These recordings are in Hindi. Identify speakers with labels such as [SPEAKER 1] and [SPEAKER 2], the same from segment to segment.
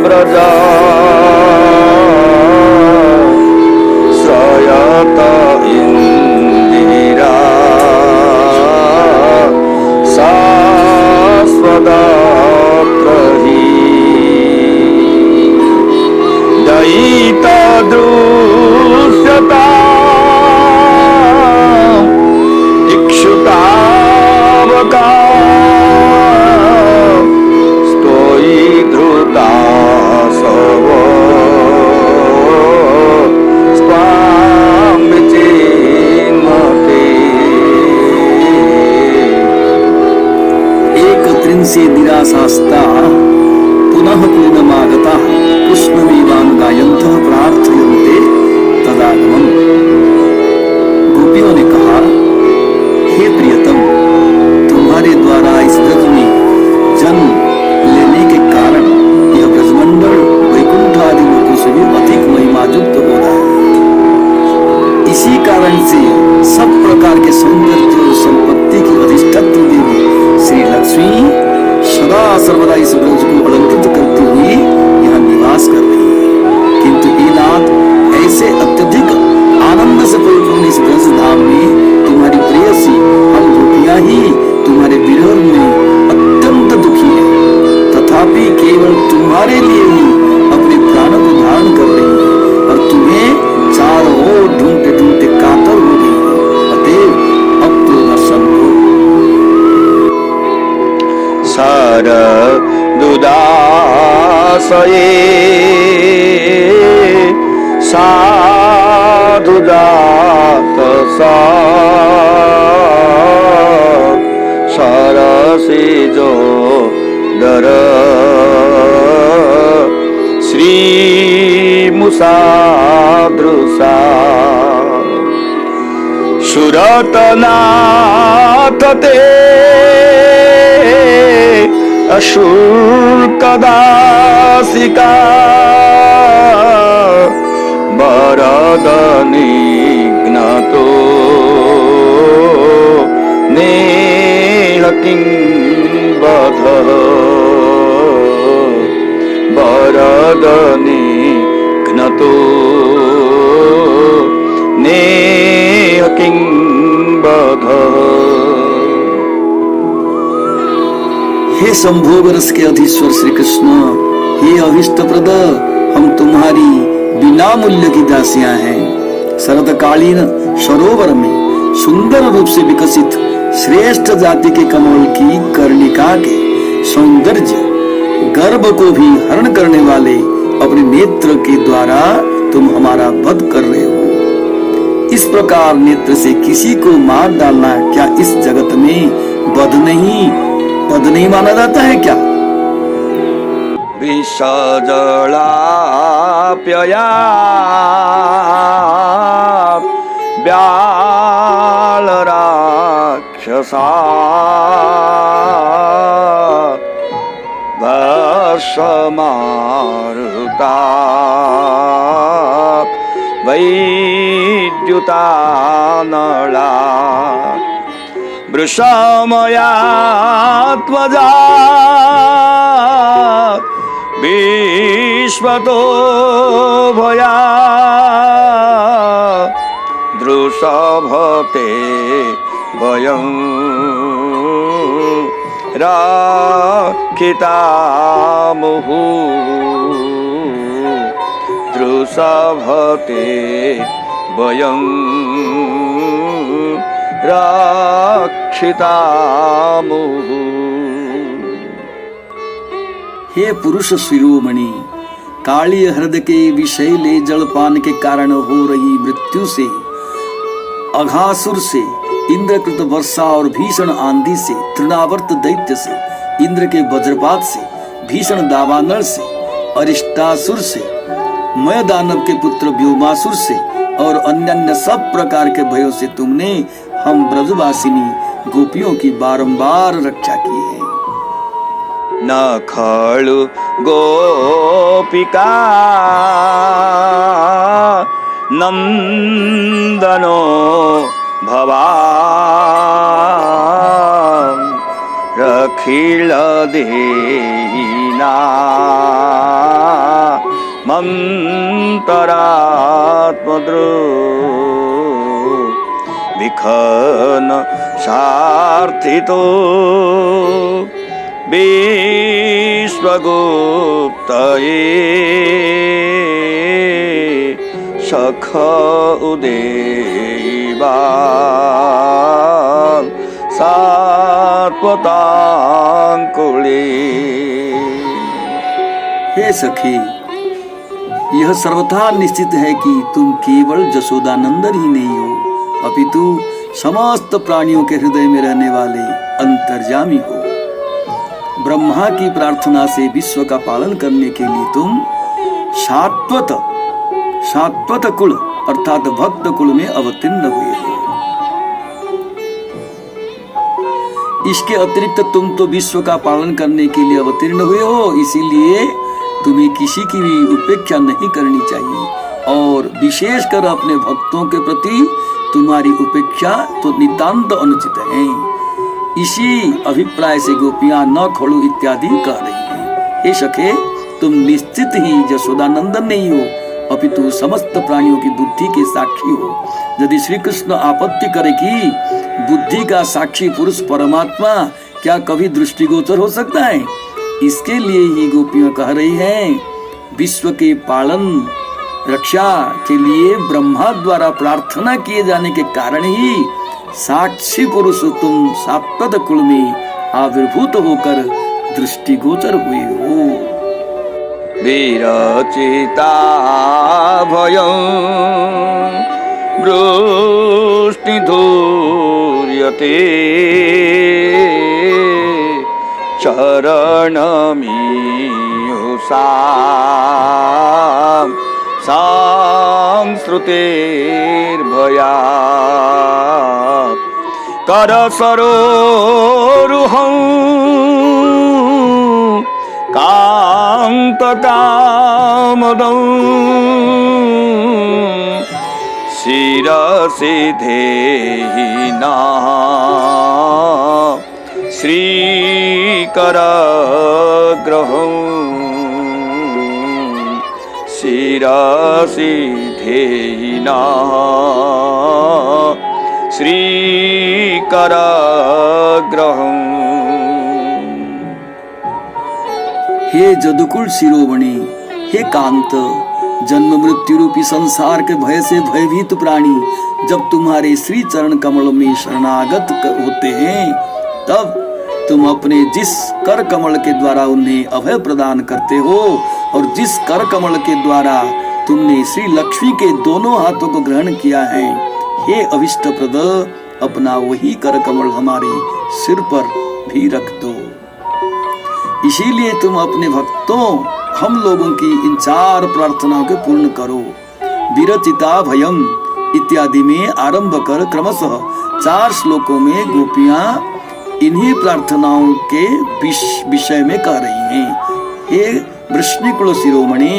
[SPEAKER 1] व्रज श्रयत इंदिरा शाश्वतत्र हि दयिता दृश्यता इक्षुतावका स्तोयि धृता सव स्वां विचिन्वते।
[SPEAKER 2] एकत्रिंशे निराशास्ता पुनः पूर्णमागता कृष्णमेवानुगायन्तः प्रार्थयन्ते तदागमम्। गोपियों ने कहा, हे प्रियतम, तुम्हारे द्वारा इस ब्रज में जन्म लेने के कारण यह ब्रजमंडल वैकुंठ आदि लोकों से भी अधिक महिमायुक्त हो रहा है। इसी कारण से सब प्रकार के सौंदर्य और संपत्ति की अधिष्ठात्री देवी श्री लक्ष्मी सदा सर्वदा इस ब्रज को अलंकृत करती हुई यहाँ निवास कर रही है। किंतु ये नाथ, ऐसे अत्यधिक आनंद से परिपूर्ण इस ब्रज धाम में तुम्हारी प्रेयसी हम गोपियां ही तुम्हारे विरह में अत्यंत दुखी है, तथापि केवल तुम्हारे लिए ही अपने प्राणों को धारण कर रही है और तुम्हें चारों ओर ढूंढते ढूंढते कातर हो गई है। अतएव अब तो दर्शन हो।
[SPEAKER 1] शारदुदासये साधुजातसा सरसिजो दर श्रीमुषादृशा सुरतनाथ ते अशुल्कदासिका वरदनिघ्नतो नेह किंबधः वरदनिघ्नतो नेह किंबधः।
[SPEAKER 2] हे संभोग रस के अधीश्वर श्री कृष्ण, हे अभिष्ट प्रद, हम तुम्हारी बिना मूल्य की दासियां हैं। शरदकालीन सरोवर में सुंदर रूप से विकसित श्रेष्ठ जाति के कमल की कर्णिका के सौंदर्य गर्भ को भी हरण करने वाले अपने नेत्र के द्वारा तुम हमारा वध कर रहे हो। इस प्रकार नेत्र से किसी को मार डालना क्या इस जगत में वध नहीं माना जाता है क्या?
[SPEAKER 1] विषजलाप्यया व्यालराक्षसा भस्मारुता वैद्युतानला वृषमया त्वजा विश्वतो भया दृषभते वयं रक्षितामुहु दृषभते वयं रक्षितामुहु।
[SPEAKER 2] हे पुरुष शिरोमणि, काली हृद के विषैले जलपान के कारण हो रही मृत्यु से, अघासुर से, इंद्रकृत वर्षा और भीषण आंधी से, तृणावर्त दैत्य से, इंद्र के वज्रपात से, भीषण दावानल से, अरिष्टासुर से, मय दानव के पुत्र व्योमासुर से और अन्य सब प्रकार के भयों से तुमने हम ब्रजवासिनी गोपियों की बारंबार रक्षा की है।
[SPEAKER 1] न खलु गोपिका नंदनो भवान् रखिल देहिना अन्तरात्मद्रो विखन सार्थितो विश्वगुप्तये सख उदेवान् सात्वतांकुले।
[SPEAKER 2] हे सखी, यह सर्वथा निश्चित है कि तुम केवल जसोदानंदन ही नहीं हो, अपितु समस्त प्राणियों के हृदय में रहने वाले अंतर्यामी हो। ब्रह्मा की प्रार्थना से विश्व का पालन करने के लिए तुम शाश्वत कुल अर्थात भक्त कुल में अवतीर्ण हुए हो। इसके अतिरिक्त तुम तो विश्व का पालन करने के लिए अवतीर्ण हुए हो, इसीलिए तुम्हें किसी की भी उपेक्षा नहीं करनी चाहिए और विशेषकर अपने भक्तों के प्रति तुम्हारी उपेक्षा तो नितांत अनुचित है। इसी अभिप्राय से गोपियां न खोलो इत्यादि कह रही हैं। हे सखे, तुम निश्चित ही जसोदानंदन नहीं हो, अपितु समस्त प्राणियों की बुद्धि के साक्षी हो। यदि श्री कृष्ण आपत्ति करे कि बुद्धि का साक्षी पुरुष परमात्मा क्या कभी दृष्टिगोचर हो सकता है, इसके लिए ही गोपियां कह रही हैं, विश्व के पालन रक्षा के लिए ब्रह्मा द्वारा प्रार्थना किए जाने के कारण ही साक्षी पुरुष तुम सात्वत कुल में आविर्भूत होकर दृष्टिगोचर हुए हो।
[SPEAKER 1] विरचिता भयं वृष्णिधूर्यते चरणमीयुषां सांश्रुतेर्भयात् करसरोरुहं कान्तकामदं शिरसि धेहि नः श्रीकरग्रहं शिरसि धेहि नः श्रीकरग्रहं।
[SPEAKER 2] हे जदुकुल शिरोमणि, हे कांत, जन्म मृत्यु रूपी संसार के भय से भयभीत प्राणी जब तुम्हारे श्री चरण कमल में शरणागत होते हैं, तब तुम अपने जिस कर कमल के द्वारा उन्हें अभय प्रदान करते हो और जिस कर कमल के द्वारा तुमने श्री लक्ष्मी के दोनों हाथों को ग्रहण किया है, हे अभिष्ट प्रद, अपना वही कर कमल हमारे सिर पर भी रख दो। इसीलिए तुम अपने भक्तों हम लोगों की इन 4 प्रार्थनाओं को पूर्ण करो। विरचिता भयम इत्यादि में आरंभ कर क्रमशः 4 श्लोकों में गोपियां इन्हीं प्रार्थनाओं के विषय में कह रही हैं। हे वृष्णिकुल शिरोमणि,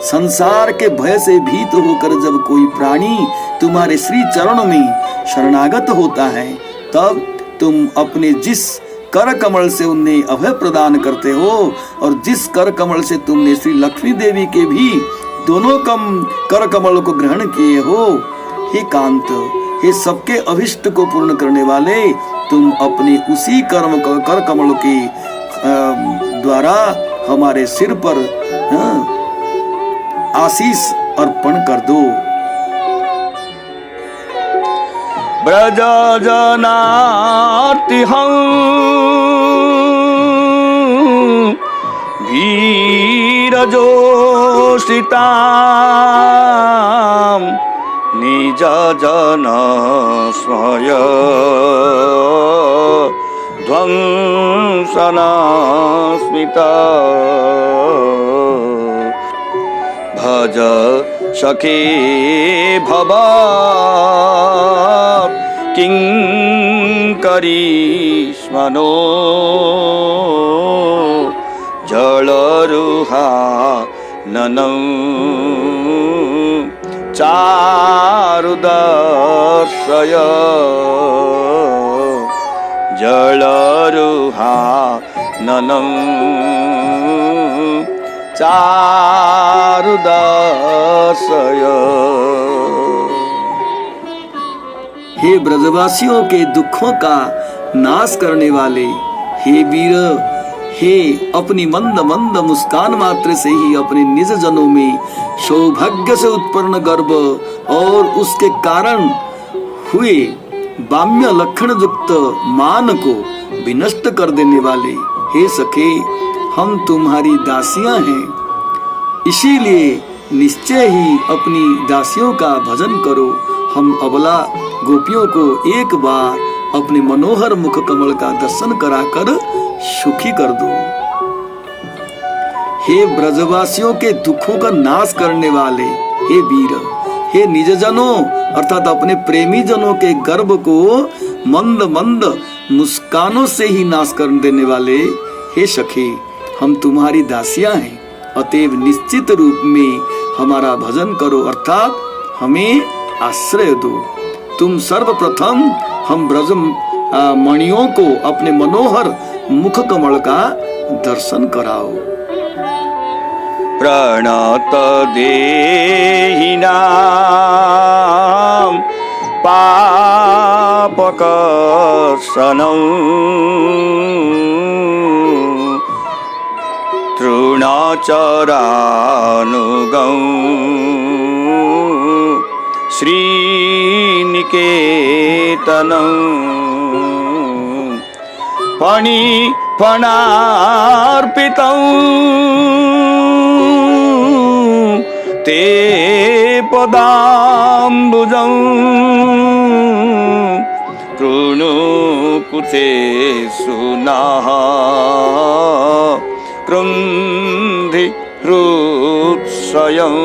[SPEAKER 2] संसार के भय से भीत होकर जब कोई प्राणी तुम्हारे श्री चरणों में शरणागत होता है, तब तुम अपने जिस कर कमल से उन्हें अभय प्रदान करते हो और जिस कर कमल से तुमने श्री लक्ष्मी देवी के भी दोनों कर कमल को ग्रहण किए हो, हे कांत, हे सबके अभिष्ट को पूर्ण करने वाले, तुम अपने उसी कर कमल के द्वारा हमारे सिर पर आशीष अर्पण कर दो।
[SPEAKER 1] ब्रज जनार्तिहं वीरजोषितां निज जन स्वय ध्वंसना स्मिता भज सखे भवा किंकरीष्मनो जलरुहा ननं चारुदर्शय जलरुहा ननं चारुदर्शय मारुदासय।
[SPEAKER 2] हे ब्रजवासियों के दुखों का नाश करने वाले, हे वीर, हे अपनी मंद मंद मुस्कान मात्र से ही अपने निज जनों में सौभाग्य से उत्पन्न गर्व और उसके कारण हुए बाम्य लक्षण युक्त मान को विनष्ट कर देने वाले, हे सखे, हम तुम्हारी दासियां हैं, इसीलिए निश्चय ही अपनी दासियों का भजन करो। हम अबला गोपियों को एक बार अपने मनोहर मुख कमल का दर्शन कराकर सुखी कर दो। हे ब्रजवासियों के दुखों का नाश करने वाले, हे वीर, हे निज जनों अर्थात अपने प्रेमी जनों के गर्व को मंद मंद मुस्कानों से ही नाश कर देने वाले, हे सखे, हम तुम्हारी दासियां हैं, अतएव निश्चित रूप में हमारा भजन करो अर्थात हमें आश्रय दो। तुम सर्वप्रथम हम ब्रज मणियों को अपने मनोहर मुख कमल का दर्शन कराओ।
[SPEAKER 1] प्रणत देहिनां पापकर्षणं तृणाचरानुगं श्रीनिकेतनं फणार्पितं ते पदाम्बुजं कृणुकुचेषु नः कृन्धि हृत्सयं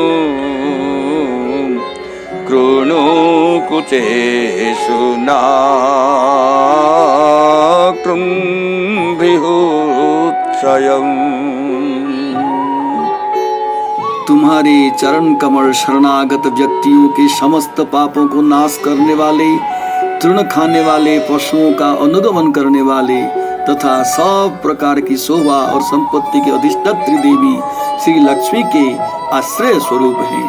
[SPEAKER 1] कृणुकुचेषु नः कृन्धि हृत्सयं।
[SPEAKER 2] तुम्हारे चरण कमल शरणागत व्यक्तियों के समस्त पापों को नाश करने वाले, तृण खाने वाले पशुओं का अनुगमन करने वाले तथा सब प्रकार की शोभा और संपत्ति के अधिष्ठात्री देवी श्री लक्ष्मी के आश्रय स्वरूप हैं।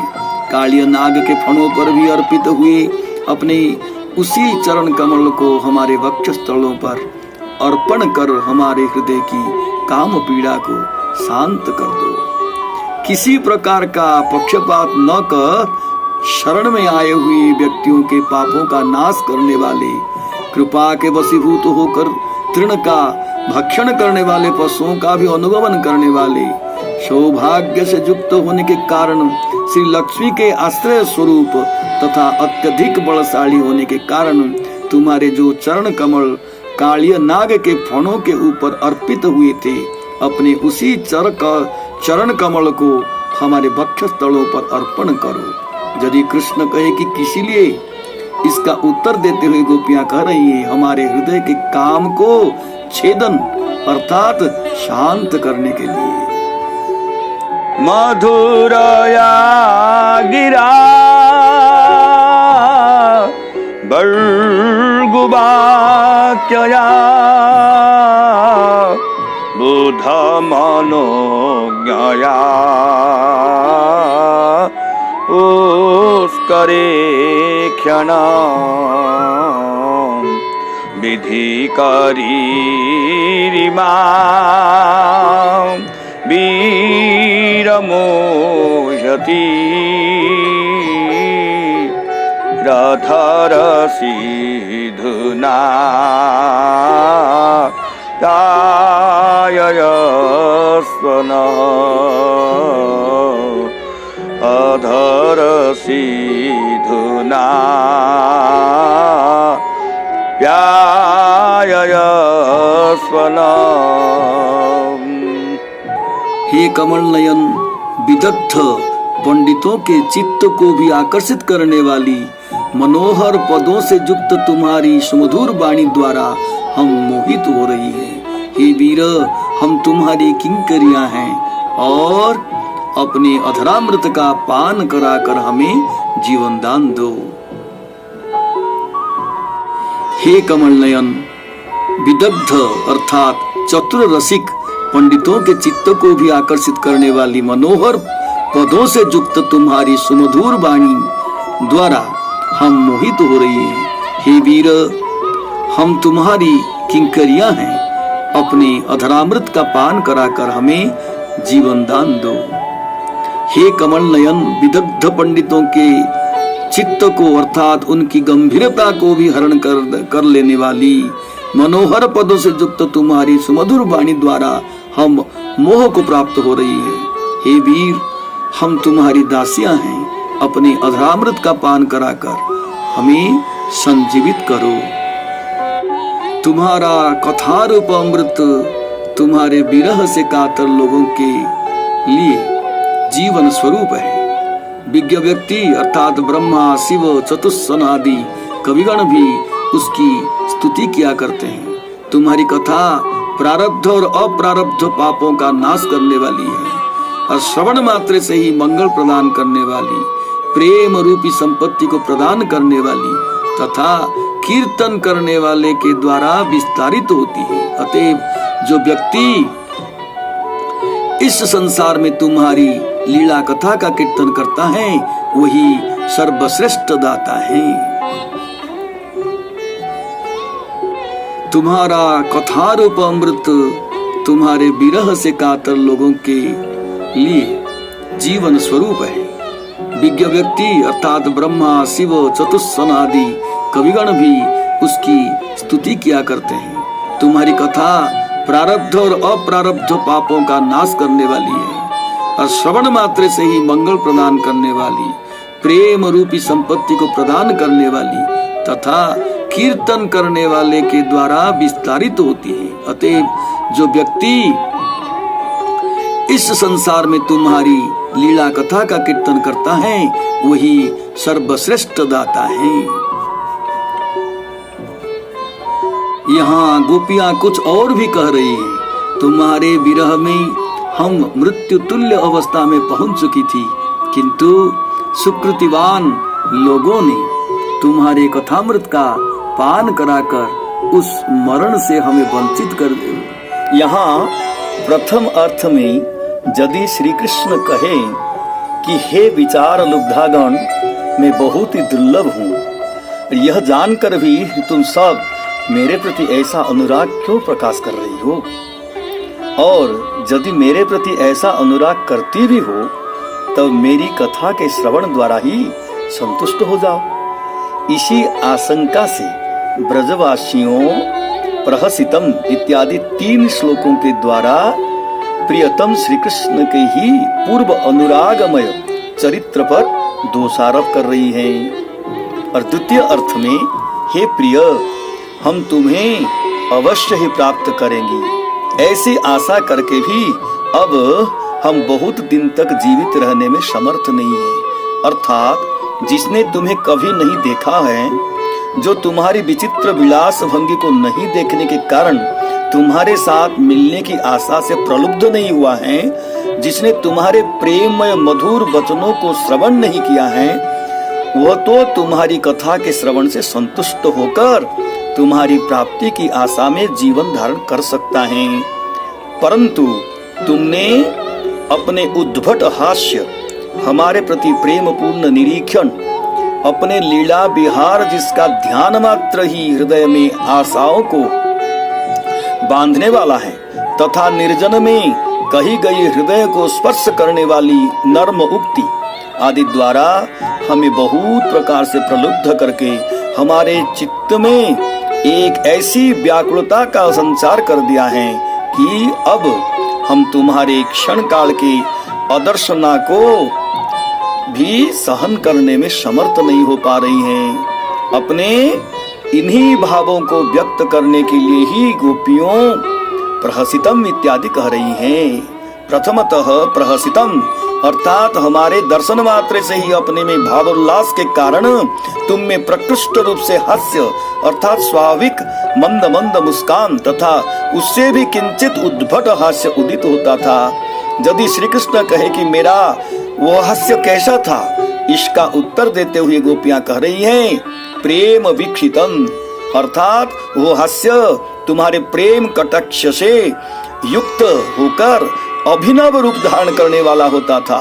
[SPEAKER 2] कालिय नाग के फणों पर भी अर्पित हुए अपने उसी चरण कमल को हमारे वक्षस्थलों पर अर्पण कर हमारे हृदय की काम पीड़ा को शांत कर दो। किसी प्रकार का पक्षपात न कर शरण में आए हुए व्यक्तियों के पापों का नाश करने वाले, कृपा के वशीभूत होकर तृण का भक्षण करने वाले पशुओं का भी अनुगमन करने वाले, सौभाग्य से युक्त होने के कारण श्री लक्ष्मी के आश्रय स्वरूप तथा अत्यधिक बलशाली होने के कारण तुम्हारे जो चरण कमल कालिय नाग के फणों के ऊपर अर्पित हुए थे, अपने उसी चरण कमल को हमारे वक्षस्थलों पर अर्पण करो। यदि कृष्ण कहे कि किसी लिए, इसका उत्तर देते हुए गोपियां कह रही हैं, हमारे हृदय के काम को छेदन अर्थात शांत करने के लिए।
[SPEAKER 1] मधुरया गिरा बर्गुवाक्यया बुध मनोज्ञया उत्करे क्षणा विधिकरीरिमा वीरमोहति रथरसिधुना ताययस्वनः अधरसिधुना व्याययस्वनः।
[SPEAKER 2] हे कमल नयन, विदग्ध पंडितों के चित्त को भी आकर्षित करने वाली मनोहर पदों से युक्त तुम्हारी सुमधुर वाणी द्वारा हम मोहित हो रही हैं। हे वीर, हम तुम्हारी किंकरियां हैं और अपने अधरामृत का पान कराकर हमें जीवन दान दो। हे कमल नयन, विदग्ध अर्थात चतुर रसिक पंडितों के चित्त को भी आकर्षित करने वाली मनोहर पदों से युक्त तुम्हारी सुमधुर वाणी द्वारा हम मोहित हो रहे हैं। हे वीर, हम तुम्हारी किंकरियां हैं, अपने अधरामृत का पान कराकर हमें जीवन दान दो। हे कमल नयन, विदग्ध पंडितों के चित्त को अर्थात उनकी गंभीरता को भी हरण कर लेने वाली मनोहर पदों से युक्त तुम्हारी सुमधुर वाणी द्वारा हम मोह को प्राप्त हो रही है। हे वीर, हम तुम्हारी दासियां हैं, अपने अधरामृत का पान कराकर हमें संजीवित करो। तुम्हारा कथारूप अमृत तुम्हारे विरह से कातर लोगों के लिए जीवन स्वरूप है। विज्ञ व्यक्ति अर्थात ब्रह्मा, शिव, चतुस्सन आदि कविगण भी उसकी स्तुति किया करते हैं। तुम्हारी कथा प्रारब्ध और अप्रारब्ध पापों का नाश करने वाली है और श्रवण मात्र से ही मंगल प्रदान करने वाली, प्रेम रूपी संपत्ति को प्रदान करने वाली तथा कीर्तन करने वाले के द्वारा विस्तारित होती है। अतएव जो व्यक्ति इस संसार में तुम्हारी लीला कथा का कीर्तन करता है वही सर्वश्रेष्ठ दाता है। तुम्हारा कथारूप अमृत तुम्हारे विरह से कातर लोगों के लिए जीवन स्वरूप है। विज्ञ व्यक्ति अर्थात ब्रह्मा, शिव, चतुस्सन आदि कविगण भी उसकी स्तुति किया करते हैं। तुम्हारी कथा प्रारब्ध और अप्रारब्ध पापों का नाश करने वाली है और श्रवण मात्र से ही मंगल प्रदान करने वाली, प्रेम रूपी संपत्ति को प्रदान करने वाली तथा कीर्तन करने वाले के द्वारा विस्तारित होती है। अतएव जो व्यक्ति इस संसार में तुम्हारी लीला कथा का कीर्तन करता है वही सर्वश्रेष्ठ दाता है। यहाँ गोपियां कुछ और भी कह रही है। तुम्हारे विरह में हम मृत्यु तुल्य अवस्था में पहुंच चुकी थी, किंतु सुकृतिवान लोगों ने तुम्हारे कथामृत का पान कराकर उस मरण से हमें वंचित कर दिया। यहाँ प्रथम अर्थ में यदि श्री कृष्ण कहे कि हे विचार लुब्धागण, मैं बहुत ही दुर्लभ हूँ, यह जानकर भी तुम सब मेरे प्रति ऐसा अनुराग क्यों प्रकाश कर रही हो? और यदि मेरे प्रति ऐसा अनुराग करती भी हो तब मेरी कथा के श्रवण द्वारा ही संतुष्ट हो जाओ। इसी आशंका से ब्रजवासियों प्रहसितम इत्यादि 3 श्लोकों के द्वारा प्रियतम श्री कृष्ण के ही पूर्व अनुरागमय चरित्र पर दोषारोप कर रही है। और द्वितीय अर्थ में हे प्रिय, हम तुम्हें अवश्य ही प्राप्त करेंगी, ऐसी आशा करके भी अब हम बहुत दिन तक जीवित रहने में समर्थ नहीं है। अर्थात जिसने तुम्हें कभी नहीं देखा है, जो तुम्हारी विचित्र विलास भंगी को नहीं देखने के कारण तुम्हारे साथ मिलने की आशा से प्रलुब्ध नहीं हुआ है, जिसने तुम्हारे प्रेममय मधुर वचनों को श्रवण नहीं किया है, वह तो तुम्हारी कथा के श्रवण से संतुष्ट होकर तुम्हारी प्राप्ति की आशा में जीवन धारण कर सकता है। परंतु तुमने अपने उद्भट हास्य, हमारे प्रति प्रेम पूर्ण निरीक्षण, अपने लीला विहार जिसका ध्यान मात्र ही हृदय में आशाओं को बांधने वाला है तथा निर्जन में कही गई हृदय को स्पर्श करने वाली नर्म उक्ति आदि द्वारा हमें बहुत प्रकार से प्रलुब्ध करके हमारे चित्त में एक ऐसी व्याकुलता का संचार कर दिया है कि अब हम तुम्हारे क्षण काल के अदर्शना को भी सहन करने में समर्थ नहीं हो पा रही हैं। अपने इन्हीं भावों को व्यक्त करने के लिए ही गोपियों प्रहसितम इत्यादि कह रही हैं। प्रथमतः प्रहसितम अर्थात हमारे दर्शन मात्र से ही अपने में भावोल्लास के कारण तुम में प्रकृष्ट रूप से हास्य अर्थात स्वाभाविक मंद मंद मुस्कान तथा उससे भी किंचित उद्भट हास्य उदित होता था। यदि श्री कृष्ण कहे कि मेरा वो हास्य कैसा था, इसका उत्तर देते हुए गोपियां कह रही हैं प्रेम वीक्षितम अर्थात वो हास्य तुम्हारे प्रेम कटाक्ष से युक्त होकर अभिनव रूप धारण करने वाला होता था।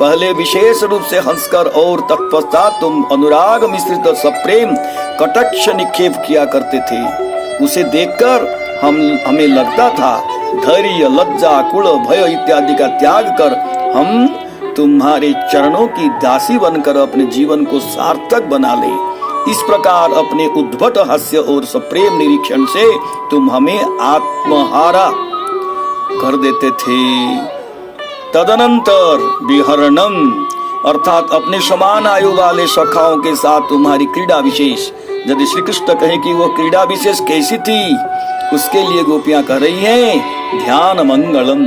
[SPEAKER 2] पहले विशेष रूप से हंसकर और तत्पश्चात तुम अनुराग मिश्रित सप्रेम कटाक्ष निक्षेप किया करते थे। उसे देखकर हमें लगता था धैर्य, लज्जा, कुल, भय इत्यादि का त्याग कर हम तुम्हारे चरणों की दासी बनकर अपने जीवन को सार्थक बना ले। इस प्रकार अपने उद्भट हास्य और सप्रेम निरीक्षण से तुम हमें आत्महारा कर देते थे। तदनंतर विहरणम अर्थात अपने समान आयु वाले सखाओं के साथ तुम्हारी क्रीड़ा विशेष। यदि श्री कृष्ण कहे कि वो क्रीड़ा विशेष कैसी थी, उसके लिए गोपियां कह रही हैं ध्यान मंगलम,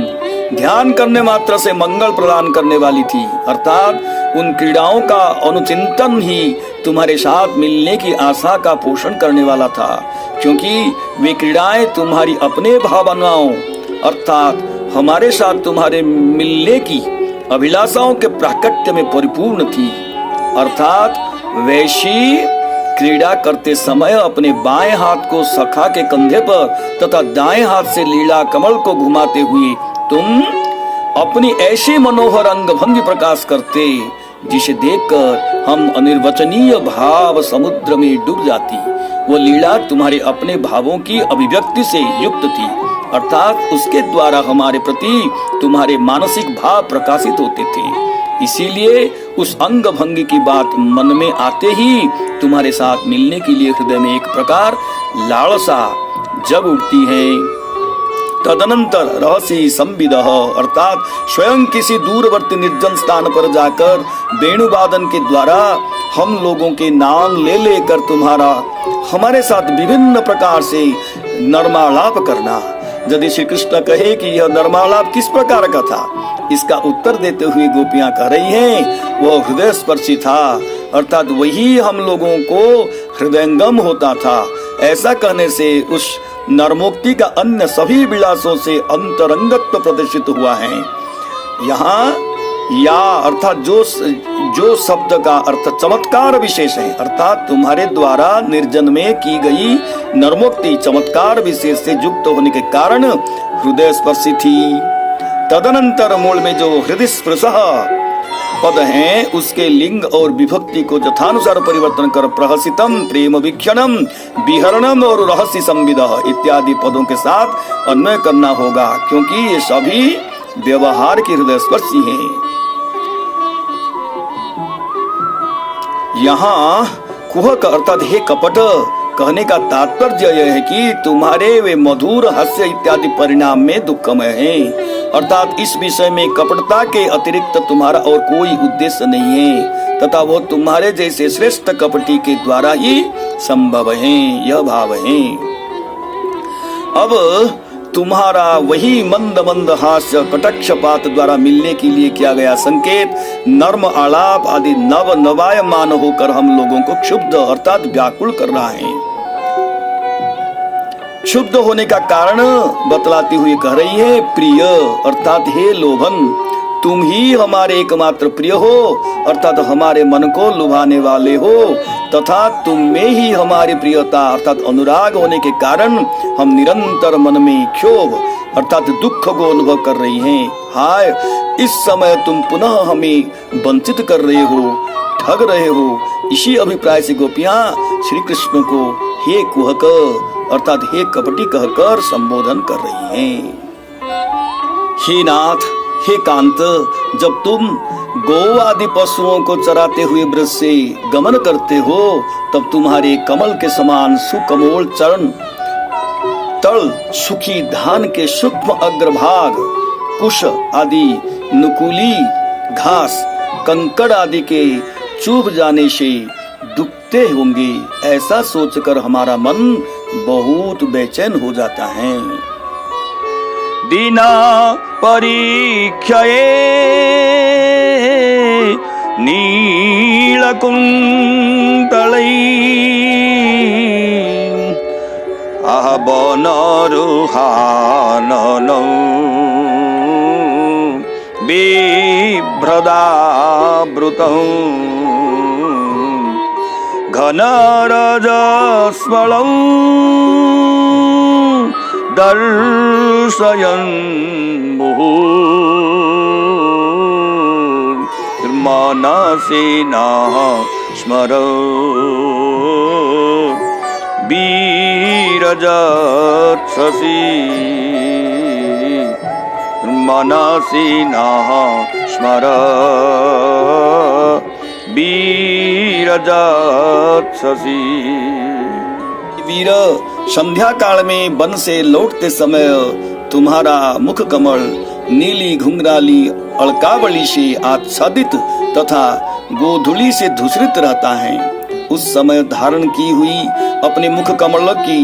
[SPEAKER 2] ध्यान करने मात्र से मंगल प्रदान करने वाली थी। अर्थात उन क्रीड़ाओं का अनुचिंतन ही तुम्हारे साथ मिलने की आशा का पोषण करने वाला था, क्योंकि वे क्रीड़ाएं तुम्हारी अपने भावनाओं अर्थात हमारे साथ तुम्हारे मिलने की अभिलाषाओं के प्राकट्य में परिपूर्ण थी। अर्थात वैशी क्रीड़ा करते समय अपने बाएं हाथ को सखा के कंधे पर तथा दाएं हाथ से लीला कमल को घुमाते हुए तुम अपनी ऐसी मनोहर अंग भंगी प्रकाश करते, जिसे देखकर हम अनिर्वचनीय भाव समुद्र में डूब जाती। वो लीला तुम्हारे अपने भावों की अभिव्यक्ति से युक्त थी, अर्थात उसके द्वारा हमारे प्रति तुम्हारे मानसिक भाव प्रकाशित होते थे। इसीलिए उस अंग भंगी की बात मन में आते ही तुम्हारे साथ मिलने के लिए हृदय में एक प्रकार लालसा जग उठती है। तदनंतर रहसी संविदः अर्थात स्वयं किसी दूरवर्ती निर्जन स्थान पर जाकर वेणुवादन के द्वारा हम लोगों के नाम ले लेकर तुम्हारा हमारे साथ विभिन्न प्रकार से नर्मालाप करना। यदि श्री कृष्ण कहे कि यह नर्मालाप किस प्रकार का था, इसका उत्तर देते हुए गोपियां कह रही हैं वह हृदय स्पर्शी था, अर्थात वही हम लोगों को हृदयंगम होता था। ऐसा कहने से उस नरमोक्ति का अन्य सभी विलासों से अंतरंगत्व प्रदर्शित हुआ है। यहाँ या अर्थात जो शब्द का अर्थ चमत्कार विशेष है, अर्थात तुम्हारे द्वारा निर्जन में की गई नरमोक्ति चमत्कार विशेष से युक्त होने के कारण हृदय स्पर्शी थी। तदनंतर मूल में जो हृदय स्पर्श पद हैं, उसके लिंग और विभक्ति को यथानुसार परिवर्तन कर प्रहसितम, प्रेम वीक्षणम, विहरणम और रहस्य संविदः इत्यादि पदों के साथ अन्वय करना होगा, क्योंकि ये सभी व्यवहार के हृदय स्पर्शी हैं। यहाँ कुहक अर्थात हे कपट कहने का तात्पर्य यह है कि तुम्हारे वे मधुर हास्य इत्यादि परिणाम में दुखमय हैं, अर्थात इस विषय में कपटता के अतिरिक्त तुम्हारा और कोई उद्देश्य नहीं है, तथा वो तुम्हारे जैसे श्रेष्ठ कपटी के द्वारा ही संभव है, यह भाव है। अब तुम्हारा वही मंद मंद हास्य कटाक्षपात द्वारा मिलने के लिए किया गया संकेत नर्म आलाप आदि नव नवायमान होकर हम लोगों को क्षुब्ध अर्थात व्याकुल कर रहा है। क्षुब्ध होने का कारण बतलाती हुई कह रही है प्रिय अर्थात हे लोभन, तुम ही हमारे एकमात्र प्रिय हो, अर्थात हमारे मन को लुभाने वाले हो, तथा तुम में ही हमारी प्रियता अर्थात अनुराग होने के कारण हम निरंतर मन में क्षोभ अर्थात दुख को अनुभव कर रही हैं। हाय, इस समय तुम पुनः हमें वंचित कर रहे हो, ठग रहे हो। इसी अभिप्राय से गोपियां श्री कृष्ण को हे कुहक अर्थात हे कपटी कहकर संबोधन कर रही हैं। हे नाथ, हे कांत, जब तुम गौ आदि पशुओं को चराते हुए ब्रज से गमन करते हो, तब तुम्हारे कमल के समान सुकमोल चरण तल सुखी धान के सूक्ष्म अग्रभाग कुश आदि नुकुली घास कंकड़ आदि के चुभ जाने से दुखते होंगे। ऐसा सोचकर हमारा मन बहुत बेचैन हो जाता है।
[SPEAKER 1] दीना परीक्षये नीलकुंतलै वनरुहाननौ बिभ्रदावृतौ घनरजस्वलौ दर्शयन् मुहुः मनसि न स्मरो विरजत्ससि मनसि न स्मर विरजत्ससि।
[SPEAKER 2] वीर, संध्या काल में वन से लौटते समय तुम्हारा मुख कमल नीली घुंघराली अलकावली से आच्छादित तथा गोधूली से धूसरित रहता है। उस समय धारण की हुई अपने मुख कमल की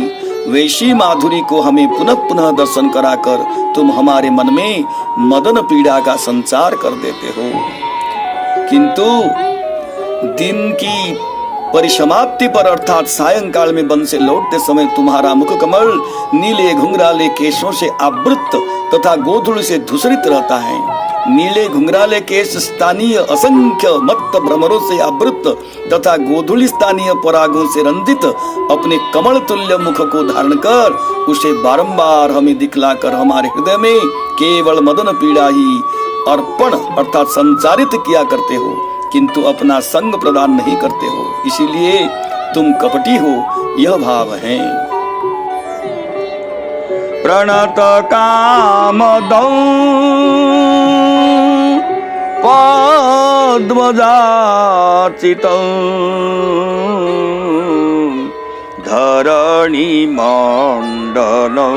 [SPEAKER 2] वैसी माधुरी को हमें पुनः पुनः दर्शन कराकर तुम हमारे मन में मदन पीड़ा का संचार कर देते हो। किंतु दिन की परिसमाप्ति पर अर्थात सायंकाल में वन से लौटते समय तुम्हारा मुख कमल नीले घुंघराले केशों से आवृत तथा गोधूल से धूसरित रहता है। नीले घुंघराले केश स्थानीय असंख्य मत्त भ्रमरों से आवृत तथा गोधूली स्थानीय परागों से रंजित अपने कमल तुल्य मुख को धारण कर उसे बारंबार हमें दिखलाकर हमारे हृदय में केवल मदन पीड़ा ही अर्पण अर्थात संचारित किया करते हो, किंतु अपना संग प्रदान नहीं करते हो। इसीलिए तुम कपटी हो, यह भाव है।
[SPEAKER 1] प्रणत कामदौ पद्मजाचितौ धरणी मंडलौ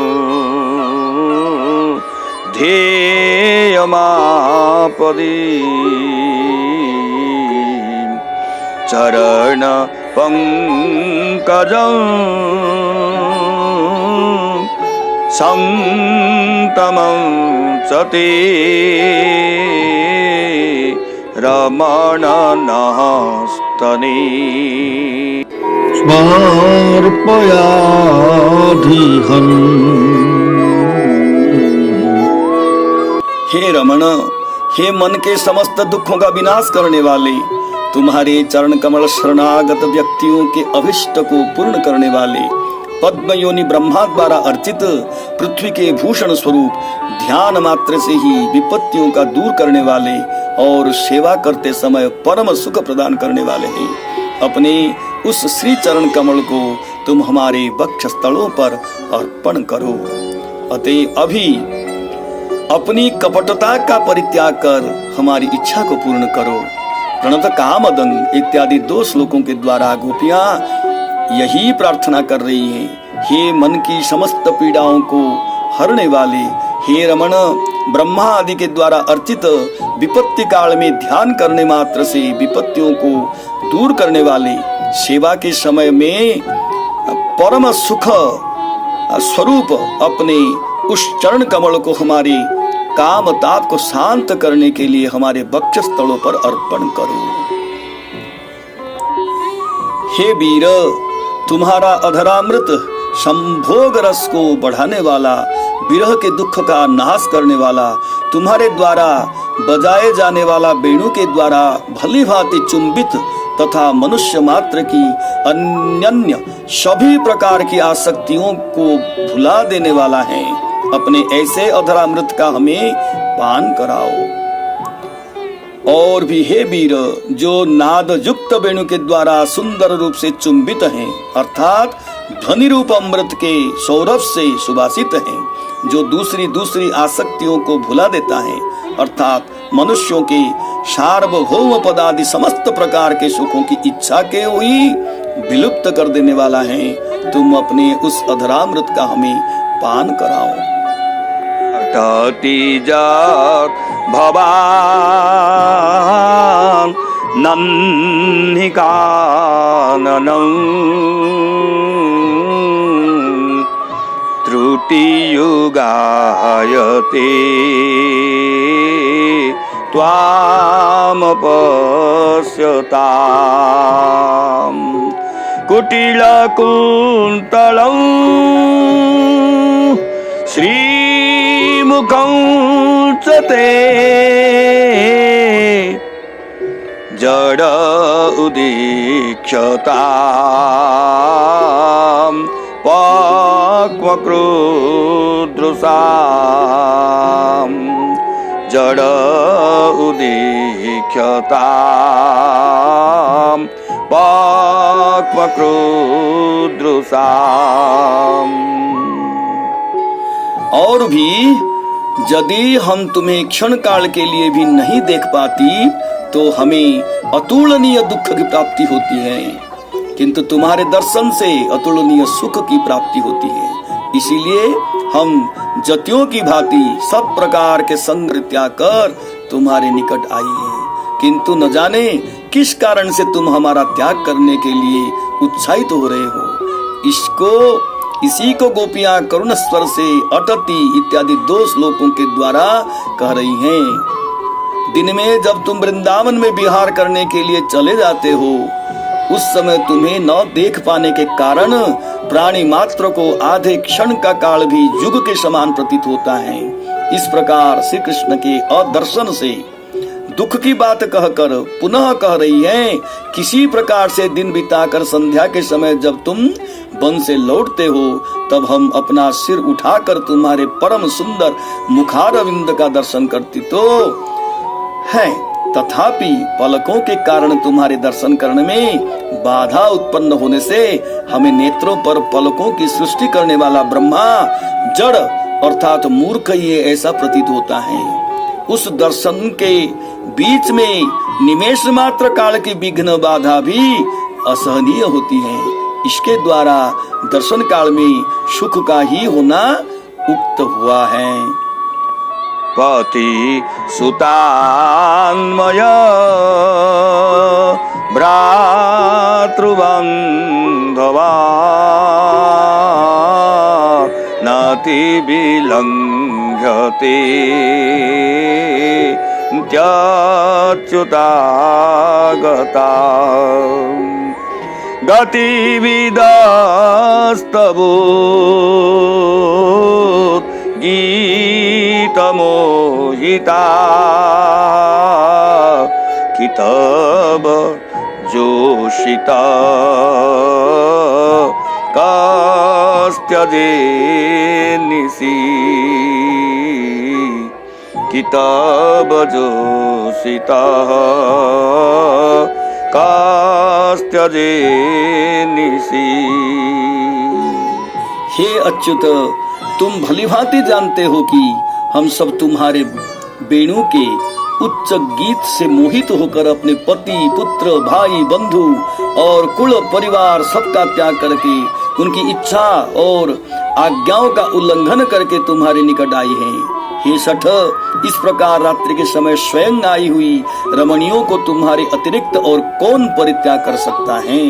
[SPEAKER 1] ध्येयमापदि चरण पंकजं संतमं च ते रमण नस्तने
[SPEAKER 2] समर्पयाधिहं। हे रमण, हे मन के समस्त दुखों का विनाश करने वाले, तुम्हारे चरण कमल शरणागत व्यक्तियों के अभिष्ट को पूर्ण करने वाले, पद्म योनि ब्रह्मा द्वारा अर्चित पृथ्वी के भूषण स्वरूप ध्यान मात्र से ही विपत्तियों का दूर करने वाले और सेवा करते समय परम सुख प्रदान करने वाले हैं। अपने उस श्री चरण कमल को तुम हमारे वक्ष स्थलों पर अर्पण करो। अतः अभी अपनी कपटता का परित्याग कर हमारी इच्छा को पूर्ण करो। प्रणत कामदंग इत्यादि 2 श्लोकों के द्वारा गोपियां यही प्रार्थना कर रही हैं। हे मन की समस्त पीड़ाओं को हरने वाले, हे रमण, ब्रह्मा आदि के द्वारा अर्चित विपत्ति काल में ध्यान करने मात्र से विपत्तियों को दूर करने वाले, सेवा के समय में परम सुख स्वरूप अपने उस चरण कमल को हमारे काम ताप को शांत करने के लिए हमारे वक्ष स्थलों पर अर्पण करो। हे वीर, तुम्हारा अधरामृत संभोग रस को बढ़ाने वाला, विरह के दुख का नाश करने वाला, तुम्हारे द्वारा बजाए जाने वाला वेणु के द्वारा भली भांति चुंबित तथा मनुष्य मात्र की अन्य सभी प्रकार की आसक्तियों को भुला देने वाला है। अपने ऐसे अधरामृत का हमें पान कराओ। और भी हे वीर, जो नाद युक्त वेणु के द्वारा सुंदर रूप से चुंबित हैं, अर्थात ध्वनि रूप अमृत के सौरभ से सुभाषित हैं, जो दूसरी आसक्तियों को भुला देता है, अर्थात मनुष्यों के सार्वभौम पदादि समस्त प्रकार के सुखों की इच्छा के ही विलुप्त कर देने वाला है। तुम अपने उस अधरामृत का हमें पान कराओ।
[SPEAKER 1] जात भवान नन्हिकाननं त्रुटियुगायते त्वामपश्यताम् कुटिलकुन्तलं श्रीमुखं च ते जड उदीक्षताम् पक्वक्रुद्रुसाम् जड उदीक्षताम् पाक्वक्रुद्रुसाम्।
[SPEAKER 2] और भी यदि हम तुम्हें क्षण काल के लिए भी नहीं देख पाती तो हमें अतुलनीय दुख की प्राप्ति होती है, किंतु तुम्हारे दर्शन से अतुलनीय सुख की प्राप्ति होती है। इसीलिए हम जतियों की भांति सब प्रकार के संग त्याग कर तुम्हारे निकट आई हैं, किंतु न जाने किस कारण से तुम हमारा त्याग करने के लिए उत्साहित हो रहे हो। इसी को गोपियां करुण स्वर से अटति इत्यादि 2 श्लोकों के द्वारा कह रही हैं। दिन में जब तुम वृंदावन में विहार करने के लिए चले जाते हो, उस समय तुम्हें न देख पाने के कारण प्राणी मात्र को आधे क्षण का काल भी युग के समान प्रतीत होता है। इस प्रकार श्री कृष्ण के अदर्शन से दुख की बात कहकर पुनः कह रही है, किसी प्रकार से दिन बिताकर संध्या के समय जब तुम वन से लौटते हो, तब हम अपना सिर उठाकर तुम्हारे परम सुंदर मुखारविंद का दर्शन करती तो है, तथापि पलकों के कारण तुम्हारे दर्शन करने में बाधा उत्पन्न होने से हमें नेत्रों पर पलकों की सृष्टि करने वाला ब्रह्मा जड़ अर्थात मूर्ख ये ऐसा प्रतीत होता है। उस दर्शन के बीच में निमेष मात्र काल की विघ्न बाधा भी असहनीय होती है। इसके द्वारा दर्शन काल में सुख का ही होना उक्त हुआ है।
[SPEAKER 1] पति सुतान्मय भ्रातृबान्धवा नाति विलङ्घ्यते त्यच्युतागता गतिविदस्तवो गीतमोहिता कितब जोषिता कास्त्यजे निसी कितब जोषिता कास्त्यजे निसी।
[SPEAKER 2] हे अच्युत, तुम भलीभांति जानते हो कि हम सब तुम्हारे वेणु के उच्च गीत से मोहित होकर अपने पति पुत्र भाई बंधु और कुल परिवार सबका त्याग करके उनकी इच्छा और आज्ञाओं का उल्लंघन करके तुम्हारे निकट आई हैं। हे सठ, इस प्रकार रात्रि के समय स्वयं आई हुई रमणियों को तुम्हारे अतिरिक्त और कौन परित्याग कर सकता है।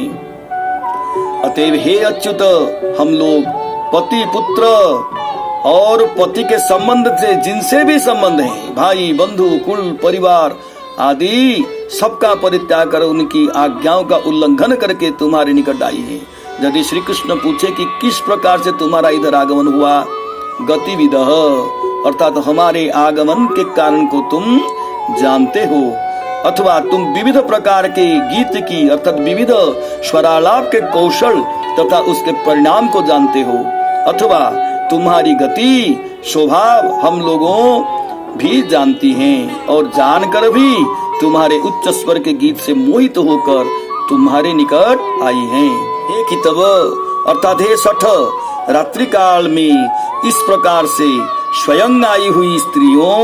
[SPEAKER 2] अतएव हे अच्युत, हम लोग पति पुत्र और पति के संबंध से जिनसे भी संबंध है, भाई बंधु कुल परिवार आदि सबका परित्याग कर उनकी आज्ञाओं का उल्लंघन करके तुम्हारे निकट आई है। यदि श्री कृष्ण पूछे कि किस प्रकार से तुम्हारा इधर आगमन हुआ, गतिविदः अर्थात हमारे आगमन के कारण को तुम जानते हो, अथवा तुम विविध प्रकार के गीत की अर्थात विविध स्वरालाप के कौशल तथा उसके परिणाम को जानते हो, अथवा तुम्हारी गति स्वभाव हम लोगों भी जानती हैं और जानकर भी तुम्हारे उच्च स्वर के गीत से मोहित होकर तुम्हारे निकट आई हैं। हे कितव अर्थात हे सठ, रात्रि काल में इस प्रकार से स्वयं आई हुई स्त्रियों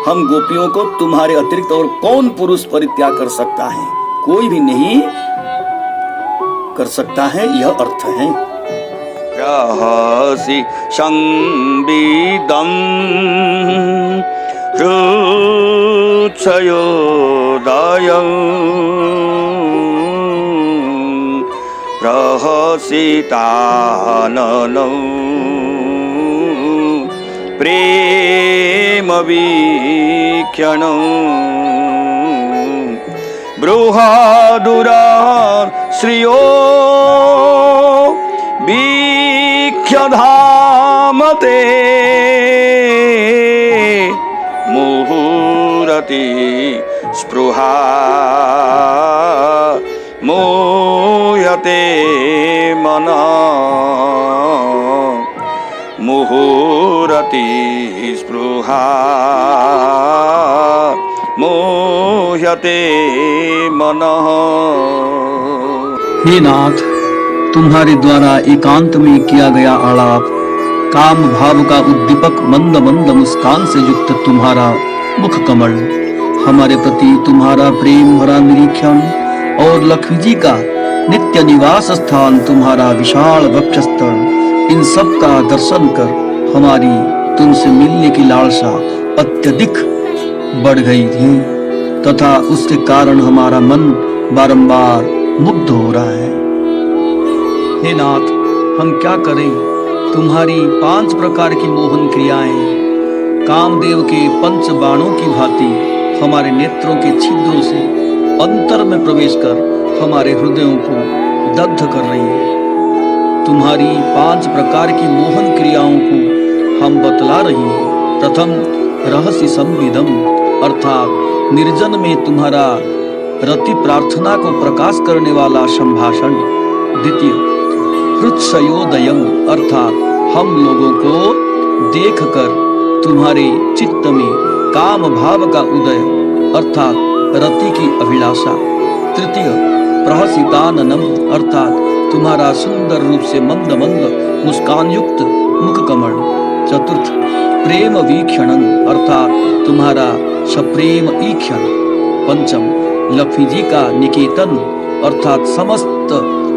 [SPEAKER 2] हम गोपियों को तुम्हारे अतिरिक्त और कौन पुरुष परित्याग कर सकता है? कोई भी नहीं कर सकता है, यह अर्थ है।
[SPEAKER 1] रहसि संविदं हृच्छयोदयं रहसि ताननं प्रेम वीक्षणं बृहदुरा श्रियो वीक्ष्यधामते मुहुरति स्पृहा मोयते मना मुहुरति स्पृहा मोह्यते मनः।
[SPEAKER 2] हे नाथ, तुम्हारे द्वारा एकांत में किया गया आलाप, काम भाव का उद्दीपक मंद मंद मुस्कान से युक्त तुम्हारा मुख कमल, हमारे प्रति तुम्हारा प्रेम भरा निरीक्षण और लक्ष्मी जी का नित्य निवास स्थान तुम्हारा विशाल वक्षस्थल, इन सब का दर्शन कर हमारी तुमसे मिलने की लालसा अत्यधिक बढ़ गई थी तथा उसके कारण हमारा मन बारंबार मुग्ध हो रहा है। हे नाथ, हम क्या करें? तुम्हारी 5 प्रकार की मोहन क्रियाएं कामदेव के 5 बाणों की भांति हमारे नेत्रों के छिद्रों से अंतर में प्रवेश कर हमारे हृदयों को दग्ध कर रही है। तुम्हारी 5 प्रकार की मोहन क्रियाओं को हम बतला रही हैं। प्रथम, रहस्य संविदम अर्थात निर्जन में तुम्हारा रति प्रार्थना को प्रकाश करने वाला संभाषण। द्वितीय, हृत्सयोदयम अर्थात हम लोगों को देखकर तुम्हारे चित्त में काम भाव का उदय अर्थात रति की अभिलाषा। तृतीय, प्रहसिताननम अर्थात तुम्हारा सुंदर रूप से मंद मंद मुस्कान युक्त मुख कमल। चतुर्थ, प्रेम वीक्षणन अर्थात तुम्हारा सप्रेम ईक्षण। पंचम, लक्ष्मी जी का निकेतन अर्थात समस्त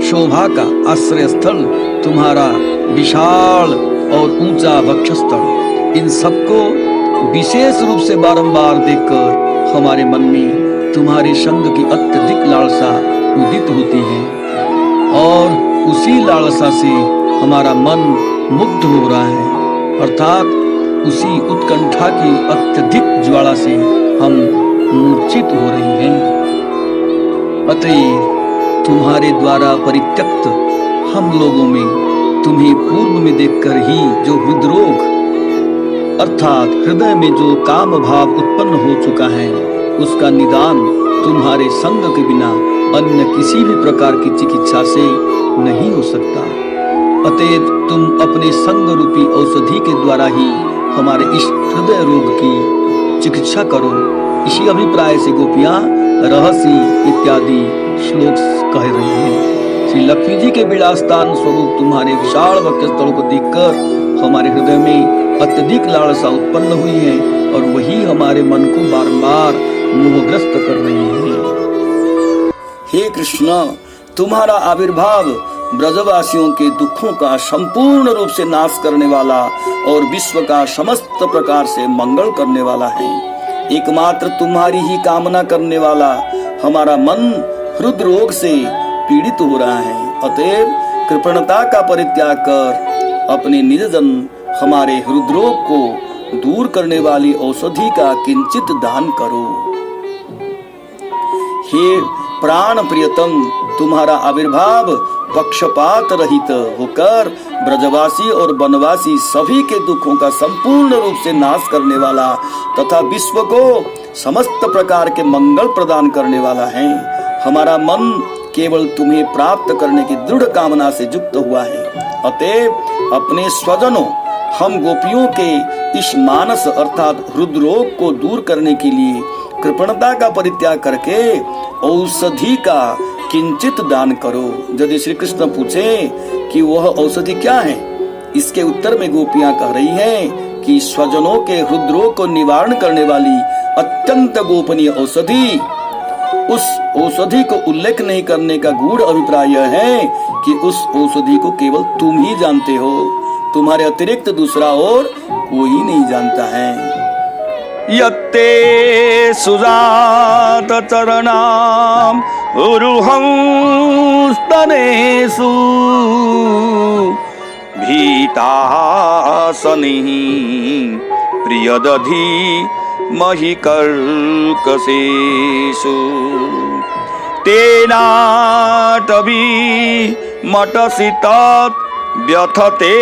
[SPEAKER 2] शोभा का आश्रय स्थल तुम्हारा विशाल और ऊंचा वक्षस्थल। इन सबको विशेष रूप से बारंबार देखकर हमारे मन में तुम्हारे संग की अत्यधिक लालसा उदित होती है और उसी लालसा से हमारा मन मुग्ध हो रहा है अर्थात उसी उत्कंठा की अत्यधिक ज्वाला से हम मूर्छित हो रहे हैं। अतएव तुम्हारे द्वारा परित्यक्त हम लोगों में तुम्हें पूर्व में देखकर ही जो हृदरोग अर्थात हृदय में जो काम भाव उत्पन्न हो चुका है उसका निदान तुम्हारे संग के बिना अन्य किसी भी प्रकार की चिकित्सा से नहीं हो सकता। अतएव तुम अपने संग रूपी औषधि के द्वारा ही हमारे इस हृदय रोग की चिकित्सा करो। इसी अभिप्राय से गोपियां रहस्य इत्यादि श्लोक कह रही हैं। श्री लक्ष्मी जी के विलासस्थान स्वरूप तुम्हारे विशाल वक्षस्थल को देखकर हमारे हृदय में अत्यधिक लालसा उत्पन्न हुई है और वही हमारे मन को बारंबार मोहग्रस्त कर रही है। हे कृष्ण, तुम्हारा आविर्भाव ब्रजवासियों के दुखों का संपूर्ण रूप से नाश करने वाला और विश्व का समस्त प्रकार से मंगल करने वाला है। एकमात्र तुम्हारी ही कामना करने वाला हमारा मन हृदय रोग से पीड़ित हो रहा है। अतएव कृपणता का परित्याग कर अपने निजजन हमारे हृदय रोग को दूर करने वाली औषधि का किंचित दान करो। हे प्राण प्रियतम, तुम्हारा आविर्भाव पक्षपात रहित होकर ब्रजवासी और वनवासी सभी के दुखों का संपूर्ण रूप से नाश करने वाला तथा विश्व को समस्त प्रकार के मंगल प्रदान करने वाला है। हमारा मन केवल तुम्हें प्राप्त करने की दृढ़ कामना से युक्त हुआ है। अतएव अपने स्वजनों हम गोपियों के इस मानस अर्थात हृदय रोग को दूर करने के लिए कृपणता का परित्याग करके औषधि का किंचित दान करो। यदि श्री कृष्ण पूछे कि वह औषधि क्या है, इसके उत्तर में गोपियां कह रही हैं कि स्वजनों के हृदय रोग को निवारण करने वाली अत्यंत गोपनीय औषधि। उस औषधि को उल्लेख नहीं करने का गूढ़ अभिप्राय यह है कि उस औषधि को केवल तुम ही जानते हो, तुम्हारे अतिरिक्त दूसरा और कोई नहीं जानता है।
[SPEAKER 1] यत्ते सुजात चरणाम उरुहं स्तनेषु भीतासनिः प्रियदधि महिकर्कशेषु तेनाटवी मटसि तत् व्यथते